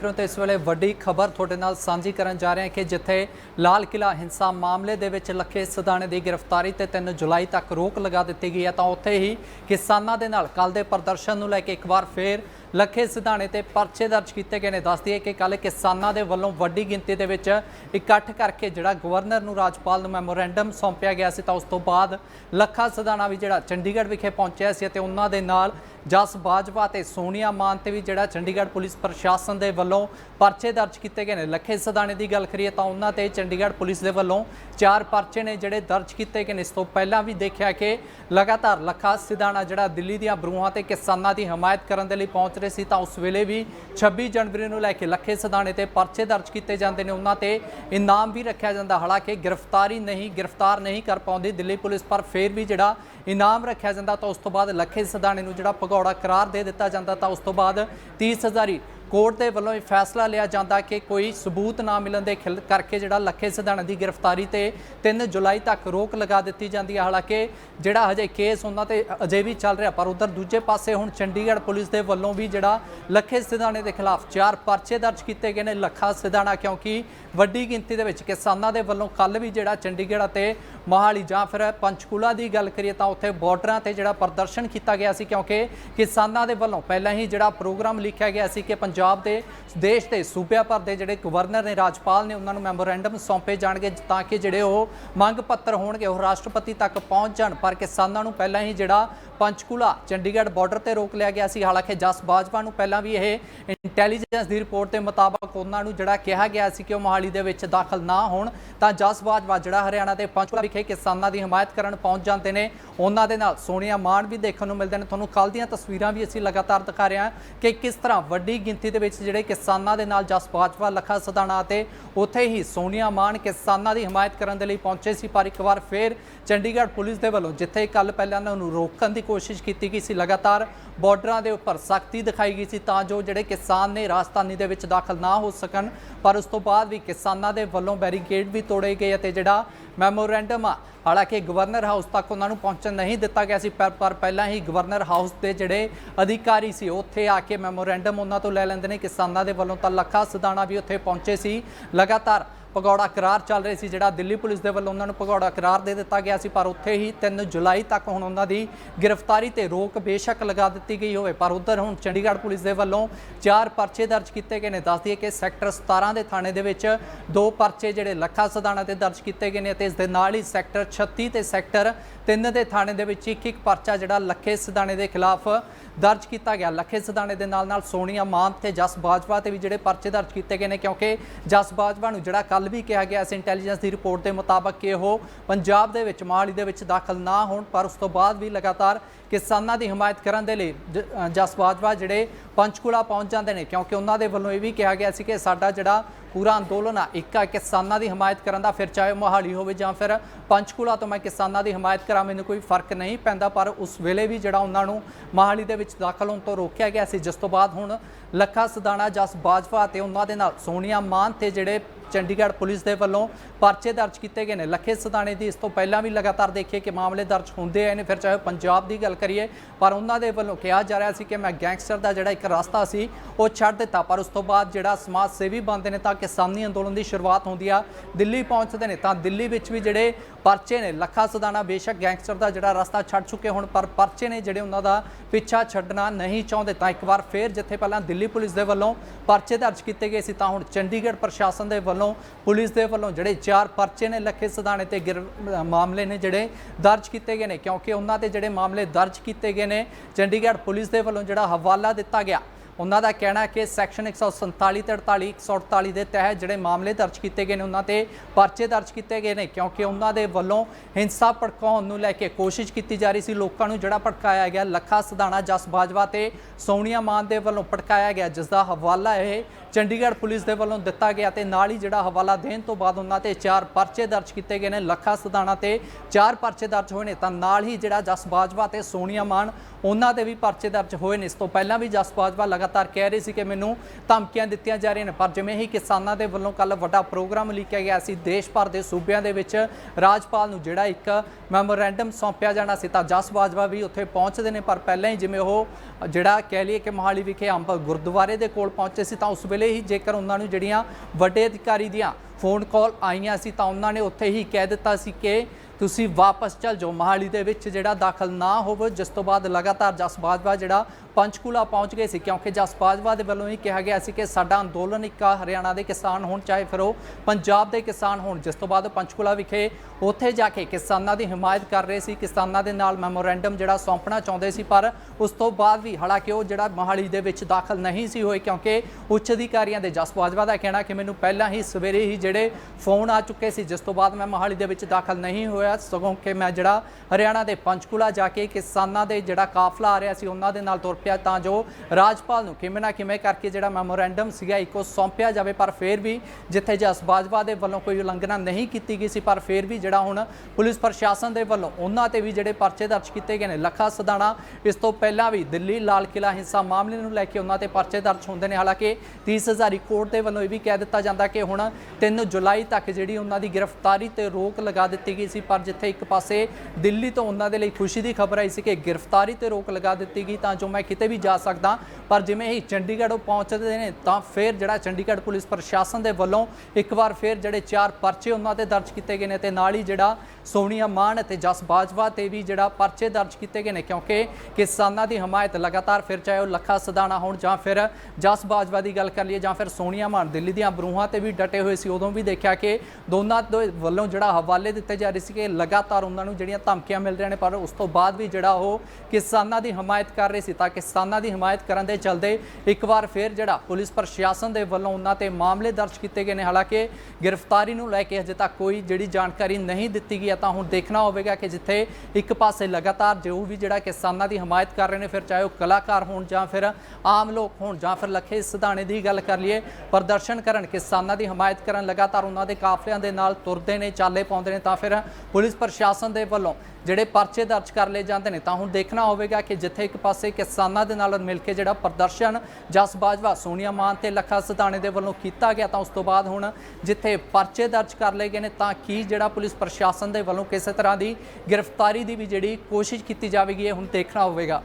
देख रहे हो तो इस वेले वड्डी खबर तुहाडे नाल सांझी करन जा रहे हैं कि जिथे लाल किला हिंसा मामले दे विच लखे सदाणे की गिरफ्तारी ते 3 जुलाई तक रोक लगा दी गई है, तो उत्थे ही किसानां दे नाल कल दे प्रदर्शन नूं लैके एक बार फिर लखे सिधाणे ते परचे दर्ज किए गए हैं। दस दिए कि कल किसानां दे वल्लों वड्डी गिनती दे विच इकट्ठ करके जिहड़ा गवर्नर नूं राजपाल नूं मैमोरेंडम सौंपिया गया सी, तो उस तो बाद लखा सिधाणा भी जिहड़ा चंडीगढ़ विखे पहुंचिया सी ते उन्हां दे नाल जस बाजवा ते सोनिया मान ते भी जिहड़ा चंडीगढ़ पुलिस प्रशासन दे वल्लों परचे दर्ज किए गए हैं। लखे सिधाणे की गल करिए तो उन्हां ते चंडीगढ़ पुलिस दे वल्लों 4 परचे ने जिहड़े दर्ज किए गए। इस तो पहला भी देखा कि लगातार लखा सिधाणा जिहड़ा दिल्ली दीआं बरूहां ते किसानां दी हमायत करन दे लई पहुंच रहे सी, तो उस वेले भी 26 जनवरी नूं लैके लखे सिधाणे ते परचे दर्ज किए जाते हैं, उन्हां ते इनाम भी रखा जाता। हालांकि गिरफ्तार नहीं कर पाउंदी दिल्ली पुलिस, पर फिर भी जिहड़ा इनाम रखा जाता। तो उस तो बाद लखे सिधाणे नूं जिहड़ा भगौड़ा करार दे दिता जाता, तो उस तो बाद 30,000 कोर्ट के वलों फैसला लिया जाता कि कोई सबूत ना मिलने के करके जिहड़ा लखे सिधाणे की गिरफ्तारी ते 3 जुलाई तक रोक लगा दी जाती है। हालांकि जिहड़ा हजे केस उन्हां ते अजे भी चल रहा, पर उधर दूजे पासे हुण चंडीगढ़ पुलिस के वलों भी जिहड़ा लखे सिधाणे के खिलाफ 4 परचे दर्ज किए गए हैं। लखा सिधाणा क्योंकि वड्डी गिनती दे विच किसानां दे वलों कल भी जिहड़ा चंडीगढ़ ते मोहाली जां फिर पंचकूला की गल करिए तो उत्थे बॉर्डरां ते जिहड़ा प्रदर्शन किया गया सी, क्योंकि किसानां दे वलों पहलां ही जिहड़ा प्रोग्राम लिखिया गया सी कि पंजाब के देश के सूबे भर के जिहड़े गवर्नर ने राजपाल ने उन्होंने मैमोरेंडम सौंपे जाणगे ताकि जिहड़े मंग पत्र होणगे वो राष्ट्रपति तक पहुँच जाण। पर किसानां नूं पहलां ही जिहड़ा पंचकूला चंडीगढ़ बॉर्डर पर रोक लिया गया सी। हालांकि जस बाजवा नूं पहलां भी यह इंटैलीजेंस की रिपोर्ट के मुताबक उन्होंने जिहड़ा कहा गया सी कि मोहाली दे विच दाखल ना होण, तां जस बाजवा जिहड़ा हरियाणा के पंचकूला विखे किसानां की हमायत करन पहुँच जाते हैं। उन्हां दे नाल सोनिया मान भी देखने को मिलते हैं। तुहानूं कल दीआं तस्वीरां भी असीं लगातार दिखा रहे हैं कि किस तरह वड्डी गिनती दे विच जिहड़े किसानां दे नाल जस बाजवा लखा सिधाणा ते उत्थे ही सोनिया मान किसानां की हमायत करन दे लई पहुंचे सी। पर एक बार फिर चंडीगढ़ पुलिस के वलों जिथे कल पहले उन्होंने रोकने की कोशिश की गई सी, लगातार बॉर्डर के उपर सख्ती दिखाई गई सी तां जो जिहड़े किसान ने राजधानी दे विच दाखल ना हो सकन। पर उस तो बाद भी किसानां दे वलों बैरीकेड भी तोड़े गए ते जिहड़ा मैमोरेंडम आ हालांकि गवर्नर हाउस तक उन्होंने पहुंचन नहीं दिता गया सी, पर पहला ही गवर्नर हाउस के जिहड़े अधिकारी सी उत्थे आके मैमोरेंडम उन्हां तों लै लैंदे ने किसानां दे वलों। तां लखा सिधाणा भी उत्थे पहुंचे सी, लगातार भगौड़ा करार चल रहे सी जिहड़ा दिल्ली पुलिस के वलों उन्होंने भगौड़ा करार दे दिता गया सी। पर उत्थे ही 3 जुलाई तक हुण उन्हां दी गिरफ्तारी ते रोक बेशक लगा दी गई होवे, पर उधर हुण चंडीगढ़ पुलिस के वलों 4 परचे दर्ज किए गए हैं। दस दिए कि सैक्टर 17 के थाणे दे विच 2 परचे जिहड़े लखा सिधाणा ते दर्ज किए गए हैं, इस दे नाल ही सैक्टर 36 ते सैक्टर 3 के थाणे दे विच एक परचा जिहड़ा लखे सिधाणे के खिलाफ दर्ज किया गया। लखे सिधाणे के नाल सोनिया मान ते जस बाजवा ते भी जिहड़े परचे दर्ज किए गए हैं, क्योंकि जस बाजवा नूं जिहड़ा कल भी कहा गया इंटैलीजेंस की रिपोर्ट के मुताबक कि वह पंजाब दे विच मोहाली दे विच दाखल ना होण, पर उस तो बाद भी लगातार किसानां की हमायत करन दे लई जस बाजवा जिहड़े पंचकूला पहुँच जाते हैं, क्योंकि उन्हां दे वल्लों यह भी कहा गया सी कि साडा जिहड़ा पूरा अंदोलन आ एक किसानां की हमायत करन दा, फिर चाहे मोहाली होवे जां फिर पंचकूला तो मैं किसानां की हमायत करा, मैनूं कोई फर्क नहीं पैंदा। पर उस वेले भी जिहड़ा उन्हां नूं मोहाली दे विच दाखल होण तो रोकिया गया सी, जिस तो बाद हुण लखा सिधाणा जस बाजवा ते उन्हां दे नाल सोनिया मान ते जिहड़े चंडीगढ़ पुलिस के वलों परचे दर्ज किए गए हैं। लखे सिधाणे की इस तो पहला भी लगातार देखिए कि मामले दर्ज होंदे आए ने, फिर चाहे पंजाब की गल करिए, पर उन्होंने वलों कहा जा रहा है कि मैं गैंगस्टर का जिहड़ा एक रास्ता सी वो छड्ड दिता। पर उस तो बाद जिहड़ा समाज सेवी बनते हैं तां किसानी अंदोलन की शुरुआत होंदी आ, दिल्ली पहुँचते हैं, तां दिल्ली विच भी जिहड़े परचे ने लखा सिधाणा बेशक गैंगस्टर का जिहड़ा रास्ता छड्ड चुके होण, पर परचे ने जिहड़े उन्हां दा पिछा छड्डना नहीं चाहुंदे। तां एक बार फिर जिथे पहलां दिल्ली पुलिस के वलों परचे दर्ज किए गए सी, तां हुण चंडीगढ़ प्रशासन के वलों पुलिस के वलों जिहड़े 4 परचे ने लखे सिधाणे ते मामले ने जिहड़े दर्ज किए गए हैं, क्योंकि उन्हां ते जिहड़े मामले दर्ज किए गए हैं चंडीगढ़ पुलिस के वलों जिहड़ा हवाला दिता गया, उन्हों का कहना है कि सैक्शन 147 ते 48 148 के तहत जिहड़े मामले दर्ज किए गए हैं उन्होंने परचे दर्ज किए गए हैं, क्योंकि उन्होंने वलों हिंसा भड़काउण नूं लैके कोशिश की जा रही सी। लोगों नूं जिहड़ा भड़काया गया लखा सिधाणा जस बाजवा ते सोनिया मान दे वलों भड़काया गया, जिसका हवाला यह चंडीगढ़ पुलिस के वलों दिता गया ते नाल ही जिहड़ा हवाला देण तो बाद उन्होंने 4 परचे दर्ज किए गए हैं। लखा सिधाणा ते 4 परचे दर्ज होए ने, तां नाल ही जिहड़ा जस बाजवा ते सोनिया मान उन्होंने भी परचे दर्ज होए ने। इस तो पहलां भी जस बाजवा लगातार कह रहे सी कि मैनूं धमकियां दित्तियां जा रही हैं, पर जिवें ही किसानां दे वल्लों कल वड्डा प्रोग्राम लिखिया गया सी, देश भर के सूबिਆਂ दे विच राजपाल नूं जिहड़ा एक मैमोरेंडम सौंपिया जाना सी, तां जस बाजवा भी उत्थे पहुंचदे ने, पर पहलां ही जिवें ओह जिहड़ा कह लईए कि मोहाली विखे अंब गुरुद्वारे दे कोल पहुंचे सी, तां उस वेले ਵੇਲੇ ਹੀ ਜੇਕਰ ਉਹਨਾਂ ਨੂੰ ਜਿਹੜੀਆਂ ਵੱਡੇ ਅਧਿਕਾਰੀ ਦੀਆਂ ਫੋਨ ਕਾਲ ਆਈਆਂ ਸੀ ਤਾਂ ਉਹਨਾਂ ਨੇ ਉੱਥੇ ਹੀ ਕਹਿ ਦਿੱਤਾ ਸੀ ਕਿ ਤੁਸੀਂ ਵਾਪਸ ਚੱਲ ਜਾਓ, ਮੋਹਾਲੀ ਦੇ ਵਿੱਚ ਜਿਹੜਾ ਦਾਖਲ ਨਾ ਹੋਵੋ। ਜਿਸ ਤੋਂ ਬਾਅਦ ਲਗਾਤਾਰ ਜਸ ਬਾਜਵਾ ਜਿਹੜਾ ਪੰਚਕੂਲਾ ਪਹੁੰਚ ਗਏ ਸੀ, ਕਿਉਂਕਿ ਜਸ ਬਾਜਵਾ ਦੇ ਵੱਲੋਂ ਹੀ ਕਿਹਾ ਗਿਆ ਸੀ ਕਿ ਸਾਡਾ ਅੰਦੋਲਨ ਇੱਕ ਹਰਿਆਣਾ ਦੇ ਕਿਸਾਨ ਹੋਣ, ਚਾਹੇ ਫਿਰ ਉਹ ਪੰਜਾਬ ਦੇ ਕਿਸਾਨ ਹੋਣ। ਜਿਸ ਤੋਂ ਬਾਅਦ ਪੰਚਕੂਲਾ ਵਿਖੇ ਉੱਥੇ ਜਾ ਕੇ ਕਿਸਾਨਾਂ ਦੀ ਹਮਾਇਤ ਕਰ ਰਹੇ ਸੀ, ਕਿਸਾਨਾਂ ਦੇ ਨਾਲ ਮੈਮੋਰੈਂਡਮ ਜਿਹੜਾ ਸੌਂਪਣਾ ਚਾਹੁੰਦੇ ਸੀ। ਪਰ ਉਸ ਤੋਂ ਬਾਅਦ ਵੀ ਹਾਲਾਂਕਿ ਉਹ ਜਿਹੜਾ ਮੋਹਾਲੀ ਦੇ ਵਿੱਚ ਦਾਖਲ ਨਹੀਂ ਸੀ ਹੋਏ, ਕਿਉਂਕਿ ਉੱਚ ਅਧਿਕਾਰੀਆਂ ਦੇ ਜਸ ਬਾਜਵਾ ਦਾ ਕਹਿਣਾ ਕਿ ਮੈਨੂੰ ਪਹਿਲਾਂ ਹੀ ਸਵੇਰੇ ਹੀ ਜਿਹੜੇ ਫੋਨ ਆ ਚੁੱਕੇ ਸੀ, ਜਿਸ ਤੋਂ ਬਾਅਦ ਮੈਂ ਮੋਹਾਲੀ ਦੇ ਵਿੱਚ ਦਾਖਲ ਨਹੀਂ ਹੋਇਆ, ਸਗੋਂ ਕਿ ਮੈਂ ਜਿਹੜਾ ਹਰਿਆਣਾ ਦੇ ਪੰਚਕੂਲਾ ਜਾ ਕੇ ਕਿਸਾਨਾਂ ਦੇ ਜਿਹੜਾ ਕਾਫਲਾ ਆ ਰਿਹਾ ਸੀ ਉਹਨਾਂ ਦੇ ਨਾਲ ਤੁਰ ਪਿਆ, ਤਾਂ ਜੋ ਰਾਜਪਾਲ ਨੂੰ ਕਿਵੇਂ ਨਾ ਕਿਵੇਂ ਕਰਕੇ ਜਿਹੜਾ ਮੈਮੋਰੈਂਡਮ ਸੀਗਾ ਇੱਕੋ ਸੌਂਪਿਆ ਜਾਵੇ। ਪਰ ਫਿਰ ਵੀ ਜਿੱਥੇ ਜਸ ਬਾਜਵਾ ਦੇ ਵੱਲੋਂ ਕੋਈ ਉਲੰਘਣਾ ਨਹੀਂ ਕੀਤੀ ਗਈ ਸੀ, ਪਰ ਫਿਰ ਵੀ ਜਿਹੜਾ ਹੁਣ ਪੁਲਿਸ ਪ੍ਰਸ਼ਾਸਨ ਦੇ ਵੱਲੋਂ ਉਹਨਾਂ ਤੇ ਵੀ ਜਿਹੜੇ ਪਰਚੇ ਦਰਜ ਕੀਤੇ ਗਏ ਨੇ। ਲੱਖਾ ਸਦਾਣਾ ਇਸ ਤੋਂ ਪਹਿਲਾਂ ਵੀ ਦਿੱਲੀ ਲਾਲ ਕਿਲਾ ਹਿੰਸਾ ਮਾਮਲੇ ਨੂੰ ਲੈ ਕੇ ਉਹਨਾਂ ਤੇ ਪਰਚੇ ਦਰਜ ਹੁੰਦੇ ਨੇ। ਹਾਲਾਂਕਿ 30 ਹਜ਼ਾਰੀ ਕੋਰਟ ਦੇ ਵੱਲੋਂ ਇਹ ਵੀ ਕਹਿ ਦਿੱਤਾ ਜਾਂਦਾ ਕਿ ਹੁਣ 3 ਜੁਲਾਈ ਤੱਕ ਜਿਹੜੀ ਉਹਨਾਂ ਦੀ ਗ੍ਰਿਫਤਾਰੀ ਤੇ ਰੋਕ ਲਗਾ ਦਿੱਤੀ ਗਈ ਸੀ। ਪਰ ਜਿੱਥੇ ਇੱਕ ਪਾਸੇ ਦਿੱਲੀ ਤੋਂ ਉਹਨਾਂ ਦੇ ਲਈ ਖੁਸ਼ੀ ਦੀ ਖਬਰ ਆਈ ਸੀ ਕਿ ਗ੍ਰਿਫਤਾਰੀ ਤੇ ਰੋਕ ਲਗਾ ਦਿੱਤੀ ਗਈ ਤਾਂ ਜੋ ਮੈਂ ਕਿਤੇ ਵੀ ਜਾ ਸਕਦਾ, ਪਰ ਜਿਵੇਂ ਹੀ ਚੰਡੀਗੜ੍ਹ ਪਹੁੰਚਦੇ ਨੇ ਤਾਂ ਫਿਰ ਜਿਹੜਾ ਚੰਡੀਗੜ੍ਹ ਪੁਲਿਸ ਪ੍ਰਸ਼ਾਸਨ ਦੇ ਵੱਲੋਂ ਇੱਕ ਵਾਰ ਫਿਰ ਜਿਹੜੇ 4 ਪਰਚੇ ਉਹਨਾਂ ਤੇ ਦਰਜ ਕੀਤੇ ਗਏ ਨੇ ਤੇ ਨਾਲ ਹੀ ਜਿਹੜਾ ਸੋਨੀਆ ਮਾਨ ਅਤੇ ਜਸ ਬਾਜਵਾ ਤੇ ਵੀ ਜਿਹੜਾ ਪਰਚੇ ਦਰਜ ਕੀਤੇ ਗਏ ਨੇ, ਕਿਉਂਕਿ ਕਿਸਾਨਾਂ ਦੀ ਹਮਾਇਤ ਲਗਾਤਾਰ ਫਿਰ ਚਾਹੇ ਉਹ ਲੱਖਾ ਸਦਾਣਾ ਹੋਣ ਜਾਂ ਫਿਰ ਜਸ ਬਾਜਵਾ ਦੀ ਗੱਲ ਕਰ ਲਈਏ ਜਾਂ ਫਿਰ ਸੋਨੀਆ ਮਾਨ ਦਿੱਲੀ ਦੀਆਂ ਬਰੂਹਾਂ ਤੇ ਵੀ ਡਟੇ ਹੋਏ ਸੀ। ਉਦੋਂ ਵੀ ਦੇਖਿਆ ਕਿ ਦੋਨਾਂ ਦੇ ਵੱਲੋਂ ਜਿਹੜਾ ਹਵਾਲੇ ਦਿੱਤੇ ਜਾ ਰਹੇ ਸੀ ਕਿ ਲਗਾਤਾਰ ਉਹਨਾਂ ਨੂੰ ਜਿਹੜੀਆਂ ਧਮਕੀਆਂ ਮਿਲ ਰਹੀਆਂ ਨੇ, ਪਰ ਉਸ ਤੋਂ ਬਾਅਦ ਵੀ ਜਿਹੜਾ ਉਹ ਕਿਸਾਨਾਂ ਦੀ ਹਮਾਇਤ ਕਰ ਰਹੇ ਸੀ। ਤਾਂ ਕਿਸਾਨਾਂ ਦੀ ਹਮਾਇਤ ਕਰਨ ਦੇ ਚਲਦੇ ਇੱਕ ਵਾਰ ਫਿਰ ਜਿਹੜਾ ਪੁਲਿਸ ਪ੍ਰਸ਼ਾਸਨ ਦੇ ਵੱਲੋਂ ਉਹਨਾਂ ਤੇ ਮਾਮਲੇ ਦਰਜ ਕੀਤੇ ਗਏ ਨੇ। ਹਾਲਾਂਕਿ ਗ੍ਰਿਫਤਾਰੀ ਨੂੰ ਲੈ ਕੇ ਅਜੇ ਤੱਕ ਕੋਈ ਜਿਹੜੀ ਜਾਣਕਾਰੀ ਨਹੀਂ ਦਿੱਤੀ ਗਈ ਹੈ, ਤਾਂ ਹੁਣ ਦੇਖਣਾ ਹੋਵੇਗਾ ਕਿ ਜਿੱਥੇ ਇੱਕ ਪਾਸੇ ਲਗਾਤਾਰ ਜੋ ਵੀ ਜਿਹੜਾ ਕਿਸਾਨਾਂ ਦੀ ਹਮਾਇਤ ਕਰ ਰਹੇ ਨੇ, ਫਿਰ ਚਾਹੇ ਉਹ ਕਲਾਕਾਰ ਹੋਣ ਜਾਂ ਫਿਰ ਆਮ ਲੋਕ ਹੋਣ ਜਾਂ ਫਿਰ ਲੱਖੇ ਸਿਧਾਣੇ ਦੀ ਗੱਲ ਕਰ ਲਈਏ, ਪ੍ਰਦਰਸ਼ਨ ਕਰਨ, ਕਿਸਾਨਾਂ ਦੀ ਹਮਾਇਤ ਕਰਨ, ਲਗਾਤਾਰ ਉਹਨਾਂ ਦੇ ਕਾਫਲਿਆਂ ਦੇ ਨਾਲ ਤੁਰਦੇ ਨੇ, ਚਾਲੇ ਪਾਉਂਦੇ ਨੇ, ਤਾਂ ਫਿਰ ਪੁਲਿਸ ਪ੍ਰਸ਼ਾਸਨ ਦੇ ਵੱਲੋਂ ਜਿਹੜੇ ਪਰਚੇ ਦਰਜ ਕਰ ਲਏ ਜਾਂਦੇ ਨੇ। ਤਾਂ ਹੁਣ ਦੇਖਣਾ ਹੋਵੇਗਾ ਕਿ ਜਿੱਥੇ ਇੱਕ ਪਾਸੇ ਕਿਸਾਨਾਂ ਦੇ ਨਾਲ ਮਿਲ ਕੇ ਜਿਹੜਾ ਪ੍ਰਦਰਸ਼ਨ ਜਸ ਬਾਜਵਾ, ਸੋਨੀਆ ਮਾਨ ਤੇ ਲੱਖਾ ਸਦਾਣੇ ਦੇ ਵੱਲੋਂ ਕੀਤਾ ਗਿਆ, ਤਾਂ ਉਸ ਤੋਂ ਬਾਅਦ ਹੁਣ ਜਿੱਥੇ ਪਰਚੇ ਦਰਜ ਕਰ ਲਏ ਗਏ ਨੇ, ਤਾਂ ਕੀ ਜਿਹੜਾ ਪੁਲਿਸ ਪ੍ਰਸ਼ਾਸਨ ਦੇ ਵੱਲੋਂ ਕਿਸੇ ਤਰ੍ਹਾਂ ਦੀ ਗ੍ਰਿਫਤਾਰੀ ਦੀ ਵੀ ਜਿਹੜੀ ਕੋਸ਼ਿਸ਼ ਕੀਤੀ ਜਾਵੇਗੀ, ਇਹ ਹੁਣ ਦੇਖਣਾ ਹੋਵੇਗਾ।